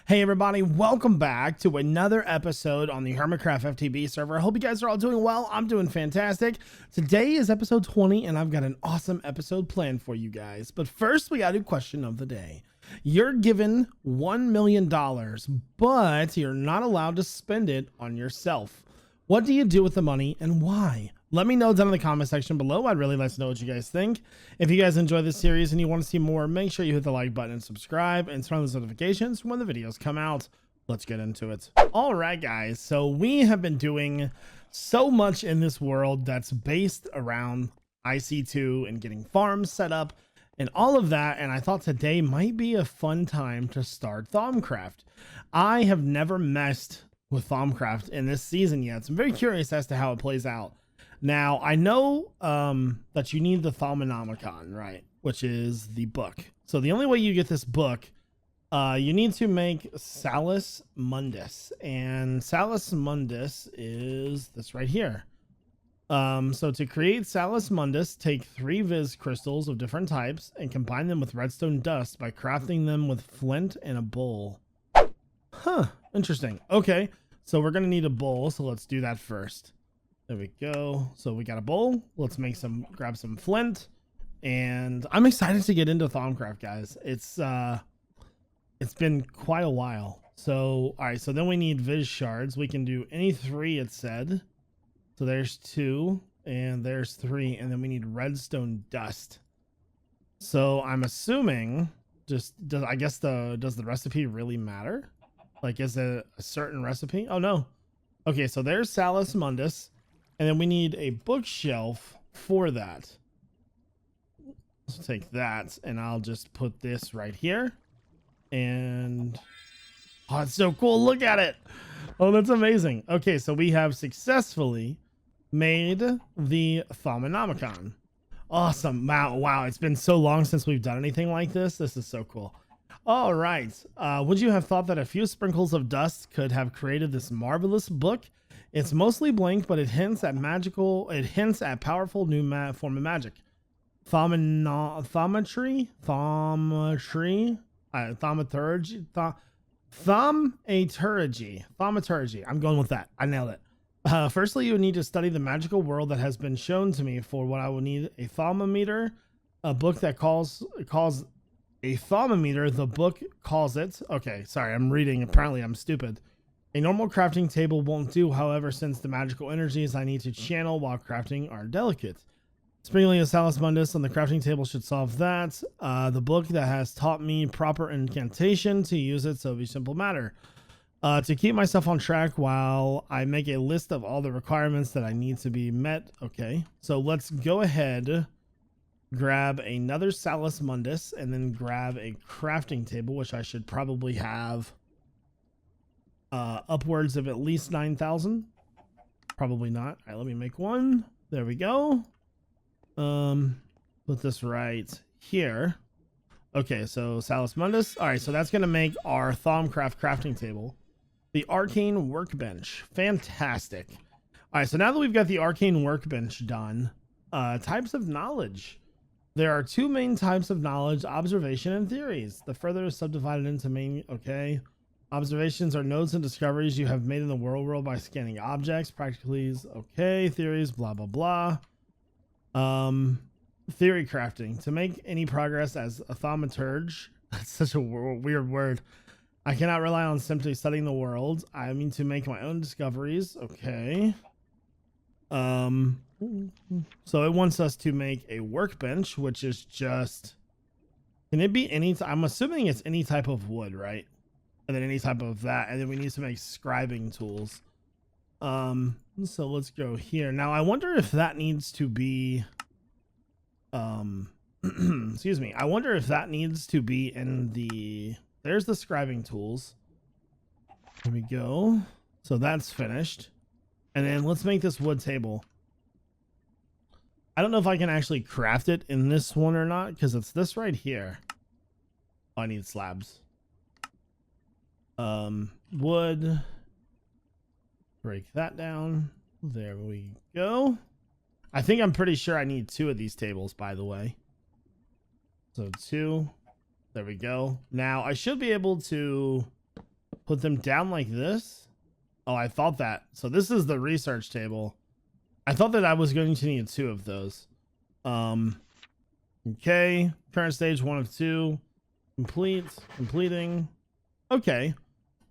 Hey everybody, welcome back to another episode on the Thermocraft FTB server. I hope you guys are all doing well. I'm doing fantastic. Today is episode 20 and I've got an awesome episode planned for you guys. But first we got a question of the day. You're given $1 million, but you're not allowed to spend it on yourself. What do you do with the money and why? Let me know down in the comment section below. I'd really like to know what you guys think. If you guys enjoy this series and you want to see more, make sure you hit the like button and subscribe and turn on those notifications when the videos come out. Let's get into it. All right, guys. So we have been doing so much in this world that's based around IC2 and getting farms set up and all of that. And I thought today might be a fun time to start Thaumcraft. I have never messed with Thaumcraft in this season yet, so I'm very curious as to how it plays out. Now, I know that you need the Thermometer, right? Which is the book. So the only way you get this book, you need to make Salus Mundus. And Salus Mundus is this right here. So to create Salus Mundus, take 3 Viz crystals of different types and combine them with redstone dust by crafting them with flint and a bowl. Huh, interesting. Okay, so we're going to need a bowl, so let's do that first. There we go. So we got a bowl. Let's grab some flint, and I'm excited to get into Thaumcraft, guys. It's been quite a while. So all right, so then we need Viz shards. We can do any 3, it said. So there's 2 and there's 3, and then we need redstone dust. So I'm assuming does the recipe really matter? Like, is it a certain recipe? Oh no. Okay, so there's Salus Mundus. And then we need a bookshelf for that. Let's take that, and I'll just put this right here. And oh, it's so cool. Look at it. Oh, that's amazing. Okay, so we have successfully made the Thermometer. Awesome. Wow. It's been so long since we've done anything like this. This is so cool. All right. Would you have thought that a few sprinkles of dust could have created this marvelous book? It's mostly blank, but it hints at powerful new form of magic. Thaumaturgy. I'm going with that. I nailed it. Firstly, you need to study the magical world that has been shown to me. For what I will need a thermometer, a book that calls a thermometer. The book calls it. Okay, sorry, I'm reading. Apparently, I'm stupid. A normal crafting table won't do, however, since the magical energies I need to channel while crafting are delicate. Sprinkling a Salus Mundus on the crafting table should solve that. The book that has taught me proper incantation to use it, so it'll be a simple matter. To keep myself on track while I make a list of all the requirements that I need to be met. Okay, so let's go ahead, grab another Salus Mundus, and then grab a crafting table, which I should probably have upwards of at least 9,000. Probably not. All right, let me make one. There we go. Put this right here. Okay, so Salus Mundus. All right, so that's gonna make our Thaumcraft crafting table. The arcane workbench. Fantastic. All right, so now that we've got the arcane workbench done, types of knowledge. There are 2 main types of knowledge: observation and theories. The further is subdivided into main. Okay. Observations are notes and discoveries you have made in the world by scanning objects. Practicalities, okay. Theories, blah blah blah. Theory crafting. To make any progress as a thaumaturge. That's such a weird word. I cannot rely on simply studying the world. I mean to make my own discoveries. Okay. So it wants us to make a workbench, which is just. Can it be any? I'm assuming it's any type of wood, right? And then any type of that, and then we need to make scribing tools. So let's go here. Now I wonder if that needs to be excuse me, I wonder if that needs to be in the. There's the scribing tools. There we go. So that's finished, and then let's make this wood table. I don't know if I can actually craft it in this one or not, because it's this right here. Oh, I need slabs. Wood, break that down. There we go. I think I'm pretty sure I need 2 of these tables, by the way. So 2. There we go. Now I should be able to put them down like this. Oh, I thought that. So this is the research table. I thought that I was going to need 2 of those. Okay. Current stage 1 of 2. Completing. Okay.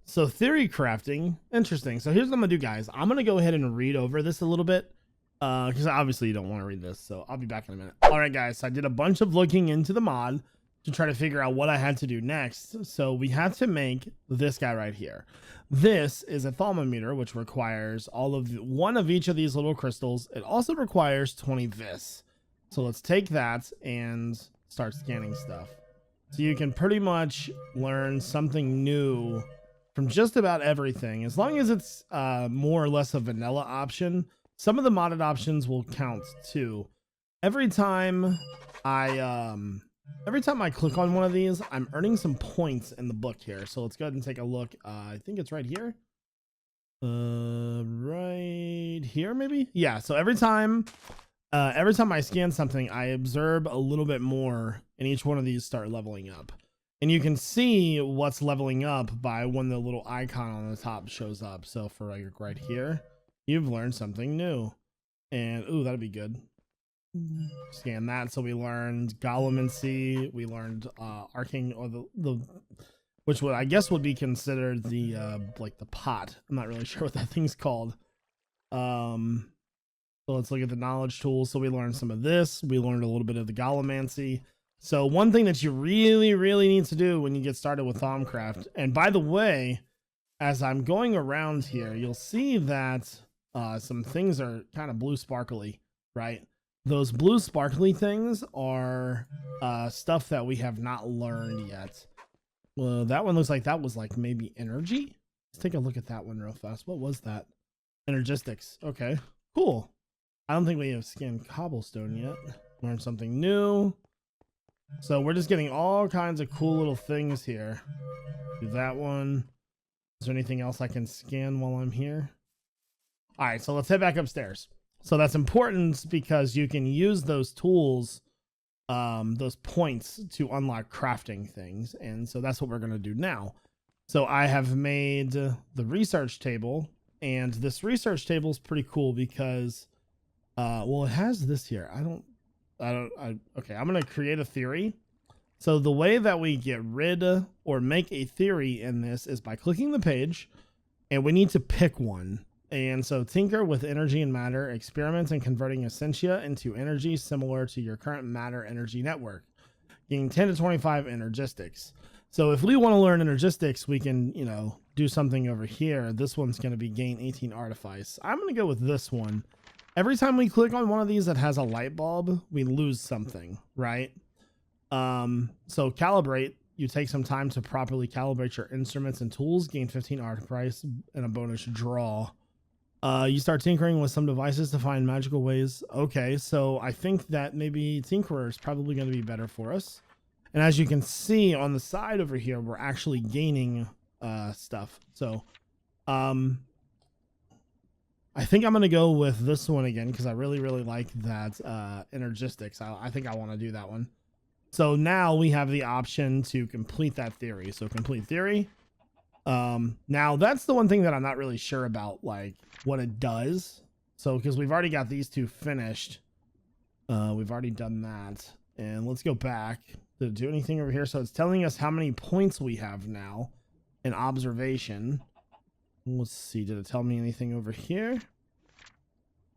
So theory crafting, interesting. So here's what I'm gonna do, guys. I'm gonna go ahead and read over this a little bit, because obviously you don't want to read this. So I'll be back in a minute. All right, guys. So I did a bunch of looking into the mod to try to figure out what I had to do next. So we had to make this guy right here. This is a Thermometer, which requires one of each of these little crystals. It also requires 20 vis. So let's take that and start scanning stuff. So you can pretty much learn something new from just about everything, as long as it's more or less a vanilla option. Some of the modded options will count too. Every time I click on one of these, I'm earning some points in the book here. So let's go ahead and take a look. I think it's right here. Right here, maybe. Yeah. So every time I scan something, I observe a little bit more, and each one of these start leveling up. And you can see what's leveling up by when the little icon on the top shows up. So for like right here, you've learned something new. And ooh, that'd be good. Scan that. So we learned Golemancy. We learned arcing, or the which would I guess would be considered the like the pot. I'm not really sure what that thing's called. So let's look at the knowledge tools. So we learned some of this. We learned a little bit of the Golemancy. So one thing that you really need to do when you get started with Thaumcraft, and by the way, as I'm going around here, you'll see that some things are kind of blue sparkly, right? Those blue sparkly things are stuff that we have not learned yet. Well, that one looks like that was like maybe energy. Let's take a look at that one real fast. What was that? Energistics. Okay, cool. I don't think we have scanned cobblestone yet. Learned something new. So we're just getting all kinds of cool little things here. Do that one. Is there anything else I can scan while I'm here? All right, so let's head back upstairs. So that's important because you can use those tools, those points, to unlock crafting things. And so that's what we're going to do now. So I have made the research table, and this research table is pretty cool because, well, it has this here. Okay, I'm going to create a theory. So the way that we get rid or make a theory in this is by clicking the page, and we need to pick one. And so tinker with energy and matter, experiment in converting essentia into energy similar to your current matter energy network, getting 10 to 25 energistics. So if we want to learn energistics, we can, do something over here. This one's going to be gain 18 artifice. I'm going to go with this one. Every time we click on one of these that has a light bulb, we lose something, right? So calibrate, you take some time to properly calibrate your instruments and tools, gain 15 artifice and a bonus draw. You start tinkering with some devices to find magical ways. Okay, so I think that maybe Tinkerer is probably going to be better for us. And as you can see on the side over here, we're actually gaining stuff. So I think I'm going to go with this one again because I really like that energistics. I think I want to do that one. So now we have the option to complete that theory. So complete theory. Now that's the one thing that I'm not really sure about, like what it does. So because we've already got these two finished, we've already done that, and let's go back. Did it do anything over here? So it's telling us how many points we have now in observation. Let's see, did it tell me anything over here?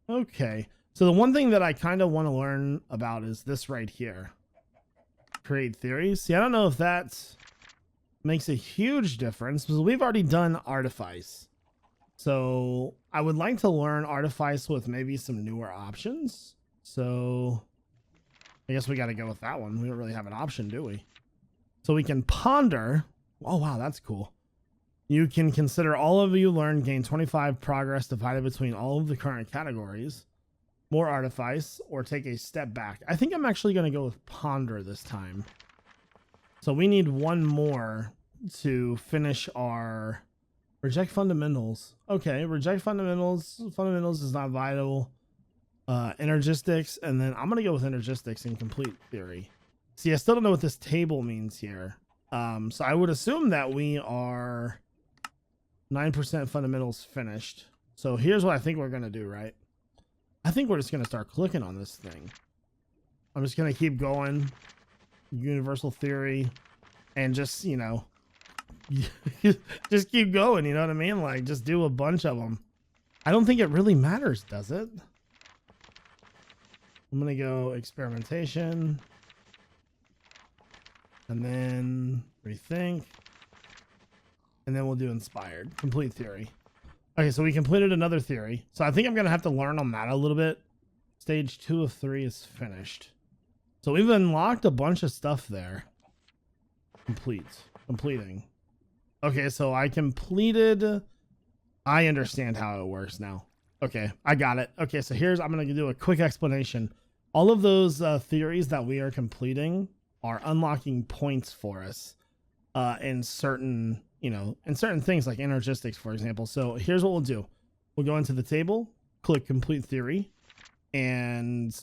Okay, so the one thing that I kind of want to learn about is this right here. Create theories. See, I don't know if that makes a huge difference because we've already done artifice. So I would like to learn artifice with maybe some newer options. So I guess we got to go with that one. We don't really have an option, do we? So we can ponder. Oh, wow, that's cool. You can consider all of you learn, gain 25 progress divided between all of the current categories, more artifice, or take a step back. I think I'm actually going to go with ponder this time. So we need one more to finish our reject fundamentals. Okay, reject fundamentals. Fundamentals is not vital. Energistics, and then I'm going to go with energistics and complete theory. See, I still don't know what this table means here. So I would assume that we are 9% fundamentals finished. So here's what I think we're going to do, right? I think we're just going to start clicking on this thing. I'm just going to keep going. Universal theory. And just, you know, just keep going. You know what I mean? Like, just do a bunch of them. I don't think it really matters, does it? I'm going to go experimentation. And then rethink. And then we'll do inspired. Complete theory. Okay, so we completed another theory. So I think I'm going to have to learn on that a little bit. Stage 2 of 3 is finished. So we've unlocked a bunch of stuff there. Completing. Okay, so I completed. I understand how it works now. Okay, I got it. Okay, so I'm going to do a quick explanation. All of those theories that we are completing are unlocking points for us in certain, in certain things like energistics, for example. So here's what we'll do. We'll go into the table, click complete theory, and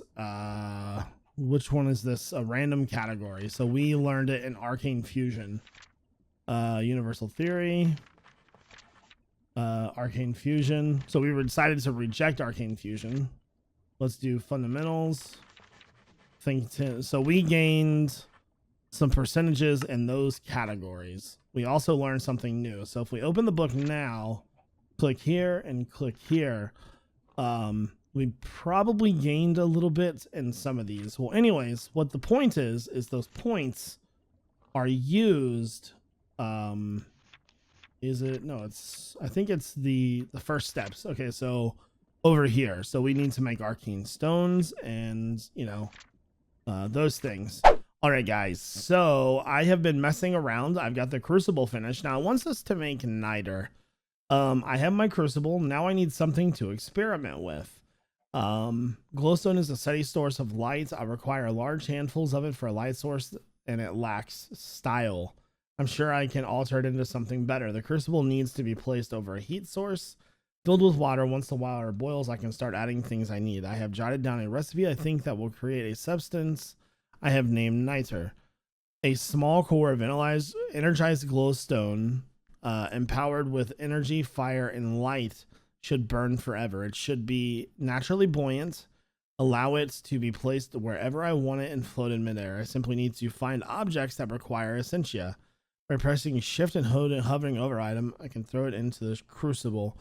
which one is this? A random category. So we learned it in Arcane Fusion. Universal theory. Arcane Fusion. So we decided to reject Arcane Fusion. Let's do fundamentals. So we gained some percentages in those categories. We also learned something new. So if we open the book now, click here and click here, we probably gained a little bit in some of these. Well, anyways, what the point is those points are used. Is it? No, I think it's the first steps. Okay, so over here. So we need to make arcane stones and, those things. All right, guys. So I have been messing around. I've got the crucible finished. Now it wants us to make niter. I have my crucible. Now I need something to experiment with. Glowstone is a steady source of light. I require large handfuls of it for a light source, and it lacks style. I'm sure I can alter it into something better. The crucible needs to be placed over a heat source filled with water. Once the water boils, I can start adding things I need. I have jotted down a recipe I think that will create a substance I have named niter. A small core of energized glowstone, empowered with energy, fire, and light, should burn forever. It should be naturally buoyant. Allow it to be placed wherever I want it and float in midair. I simply need to find objects that require essentia. By pressing shift and hovering over item, I can throw it into the crucible.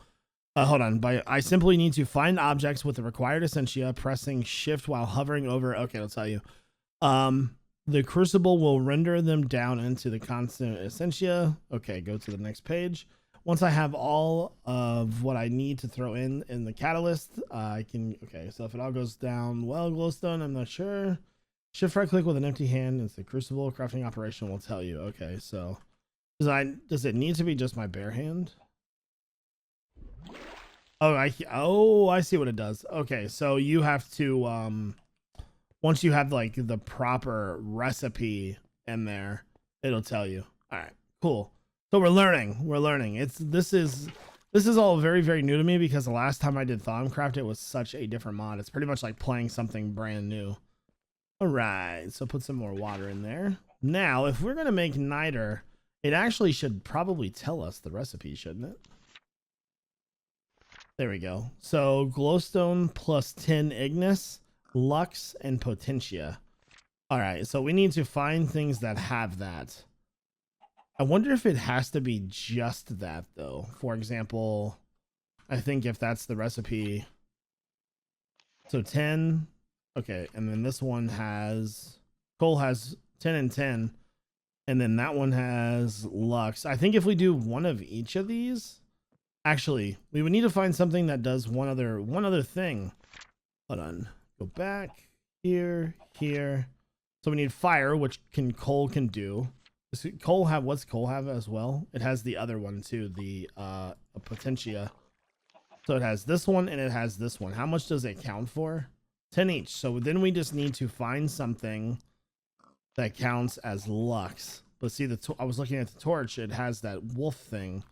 Hold on. I simply need to find objects with the required essentia, pressing shift while hovering over. Okay, I'll tell you. The crucible will render them down into the constant essentia. Okay, go to the next page. Once I have all of what I need to throw in the catalyst, I can. Okay, so if it all goes down well, glowstone, I'm not sure. Shift right click with an empty hand. It's the crucible crafting operation will tell you. Okay, so does it need to be just my bare hand? Oh, I see what it does. Okay, so you have to once you have like the proper recipe in there, it'll tell you. All right, cool. So we're learning. This is all very, very new to me because the last time I did Thaumcraft, it was such a different mod. It's pretty much like playing something brand new. All right, so put some more water in there. Now, if we're gonna make niter, it actually should probably tell us the recipe, shouldn't it? There we go. So glowstone plus 10 ignis, lux, and potentia. All right, so we need to find things that have that. I wonder if it has to be just that though. For example, I think if that's the recipe, so 10. Okay, and then this one has coal has 10 and 10, and then that one has lux. I think if we do one of each of these, actually, we would need to find something that does one other thing. Hold on, go back here. So we need fire, which coal can do. Does coal have what's coal have as well? It has the other one too, the potentia. So it has this one and it has this one. How much does it count for? 10 each. So then we just need to find something that counts as lux. But see, I was looking at the torch. It has that wolf thing.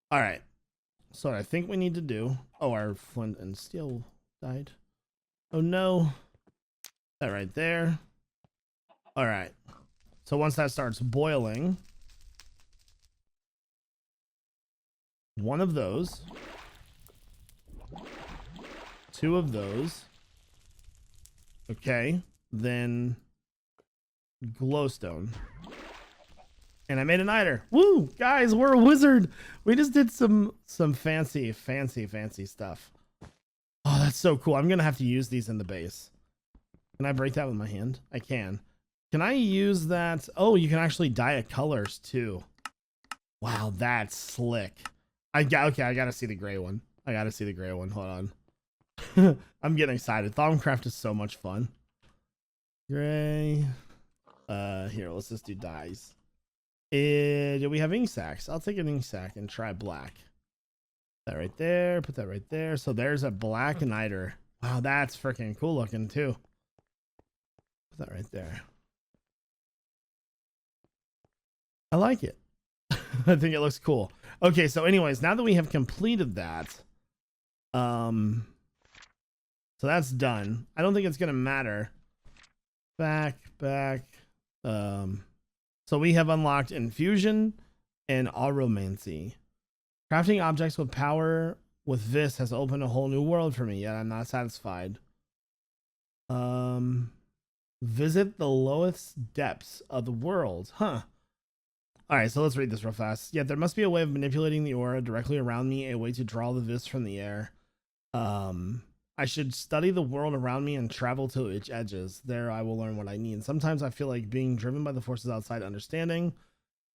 All right. So what I think we need to do. Oh, our flint and steel died. Oh no. That right there. All right. So once that starts boiling, one of those, two of those. Okay, then glowstone. And I made a niter. Woo! Guys, we're a wizard. We just did some fancy stuff. Oh, that's so cool. I'm gonna have to use these in the base. Can I break that with my hand? I can. Can I use that? Oh, you can actually dye it colors too. Wow, that's slick. Okay, I gotta see the gray one. I gotta see the gray one. Hold on. I'm getting excited. Thaumcraft is so much fun. Gray. Here, let's just do dyes. Do we have ink sacks? I'll take an ink sack and try black. Put that right there. Put that right there. So there's a black niter. Wow, that's freaking cool looking too. Put that right there. I like it. I think it looks cool. Okay, so anyways, now that we have completed that, so that's done. I don't think it's gonna matter. Back. So we have unlocked infusion and auromancy. Crafting objects with power with this has opened a whole new world for me, yet I'm not satisfied. Visit the lowest depths of the world. Huh. Alright, so let's read this real fast. Yeah, there must be a way of manipulating the aura directly around me, a way to draw the vis from the air. I should study the world around me and travel to its edges. There I will learn what I need. Sometimes I feel like being driven by the forces outside understanding.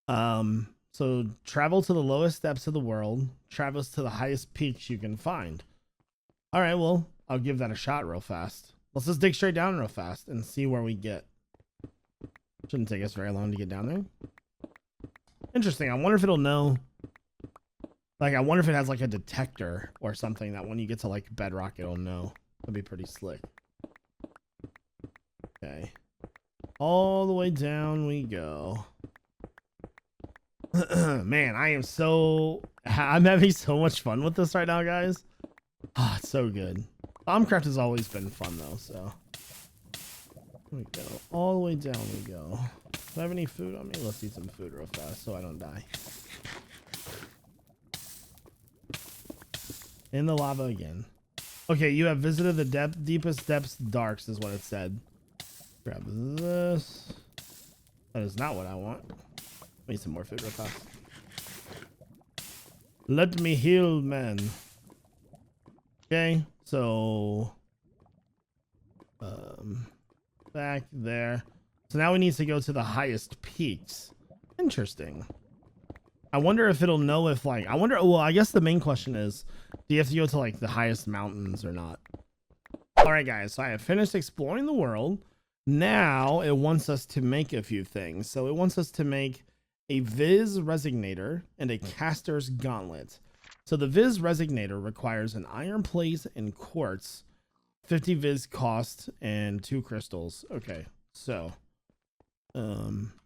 So travel to the lowest depths of the world. Travel to the highest peaks you can find. All right, well, I'll give that a shot real fast. Let's just dig straight down real fast and see where we get. Shouldn't take us very long to get down there. Interesting. I wonder if it'll know. Like, I wonder if it has like a detector or something that when you get to like bedrock, it'll know. That'd be pretty slick. Okay. All the way down we go. Man, I'm having so much fun with this right now, guys. Ah, it's so good. Thaumcraft has always been fun though, so. Here we go. All the way down we go. Do I have any food on me? Let's eat some food real fast so I don't die. In the lava again. Okay, you have visited the deepest depths darks is what it said. Grab this. That is not what I want. I need some more food real fast. Let me heal, man. Okay, so back there. So now we need to go to the highest peaks. Interesting. I wonder if it'll know if like, well, I guess the main question is, do you have to go to like the highest mountains or not? All right, guys, so I have finished exploring the world. Now it wants us to make a few things. So it wants us to make a Viz Resignator and a Caster's Gauntlet. So the Viz Resignator requires an iron plate and quartz, 50 Viz cost, and 2 crystals. Okay, so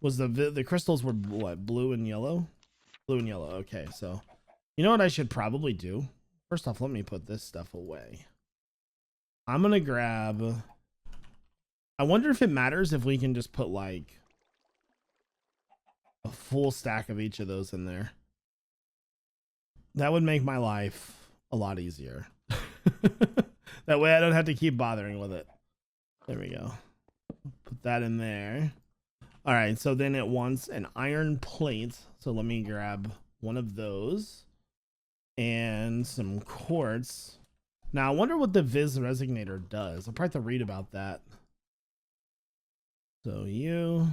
was the crystals were what, blue and yellow? Blue and yellow. Okay, so you know what I should probably do? First off, let me put this stuff away. I'm gonna grab, I wonder if it matters if we can just put like a full stack of each of those in there. That would make my life a lot easier. That way I don't have to keep bothering with it. There we go. Put that in there. All right, so then it wants an iron plate. So let me grab one of those and some quartz. Now I wonder what the Viz Resignator does. I'll probably have to read about that. So you,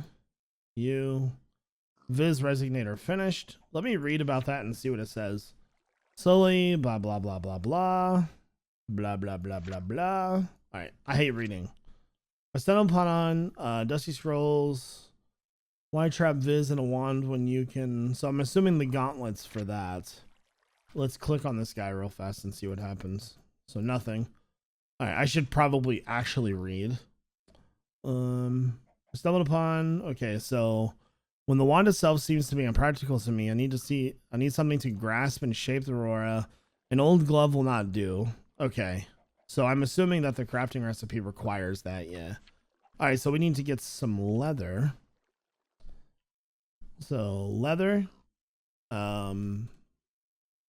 Viz Resignator finished. Let me read about that and see what it says. Slowly, blah, blah, blah, blah, blah. Blah, blah, blah, blah, blah. All right, I hate reading. I stumbled upon Dusty Scrolls. Why trap Viz in a wand when you can? So I'm assuming the gauntlets for that. Let's click on this guy real fast and see what happens. So nothing. All right, I should probably actually read. I stumbled upon. Okay, so when the wand itself seems to be impractical to me, I need something to grasp and shape the aurora. An old glove will not do. Okay, so I'm assuming that the crafting recipe requires that. Yeah. All right, so we need to get some leather. So leather,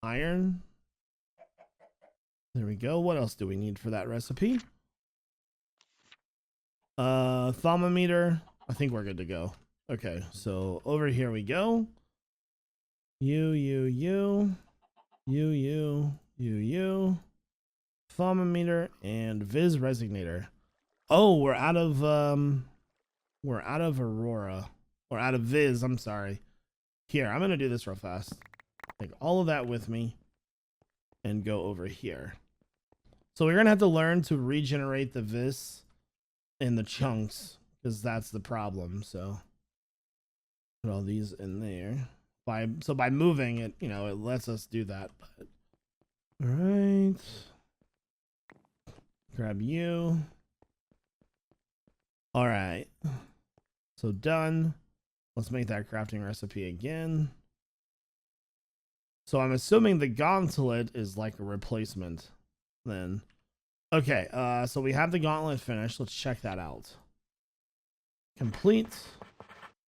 iron. There we go. What else do we need for that recipe? Thermometer. I think we're good to go. Okay, so over here we go. You. Thermometer and WIZRAD. Oh, we're out of Aurora. Or out of Viz, I'm sorry. Here, I'm gonna do this real fast. Take all of that with me and go over here. So we're gonna have to learn to regenerate the Viz in the chunks, because that's the problem. So put all these in there. By moving it, you know, it lets us do that. But all right. Grab you. All right. So done. Let's make that crafting recipe again. So I'm assuming the gauntlet is like a replacement then. Okay, so we have the gauntlet finished. Let's check that out. Complete.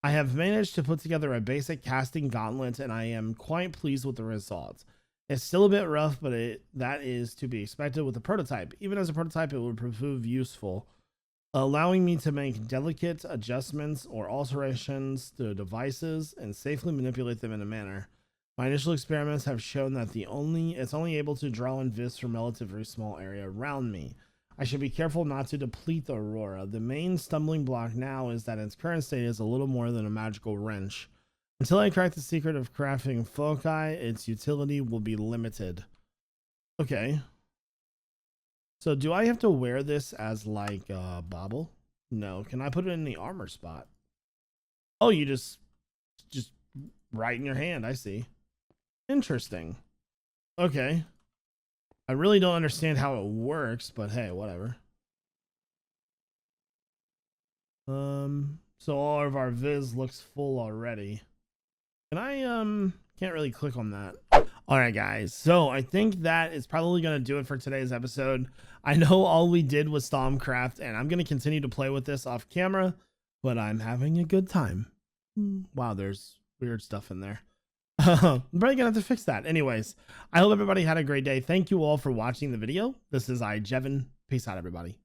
I have managed to put together a basic casting gauntlet and I am quite pleased with the results. It's still a bit rough, but that is to be expected with a prototype. Even as a prototype, it would prove useful, allowing me to make delicate adjustments or alterations to devices and safely manipulate them in a manner. My initial experiments have shown that it's only able to draw in Viz from a relatively small area around me. I should be careful not to deplete the Aurora. The main stumbling block now is that its current state is a little more than a magical wrench. Until I crack the secret of crafting foci, its utility will be limited. Okay. So do I have to wear this as like a bauble? No. Can I put it in the armor spot? Oh, you just right in your hand. I see. Interesting. Okay. I really don't understand how it works, but hey, whatever. So all of our Viz looks full already. Can I can't really click on that. All right, guys. So I think that is probably going to do it for today's episode. I know all we did was Thaumcraft, and I'm going to continue to play with this off camera, but I'm having a good time. Wow, there's weird stuff in there. I'm probably gonna have to fix that. Anyways, I hope everybody had a great day. Thank you all for watching the video. This is iJevin. Peace out, everybody.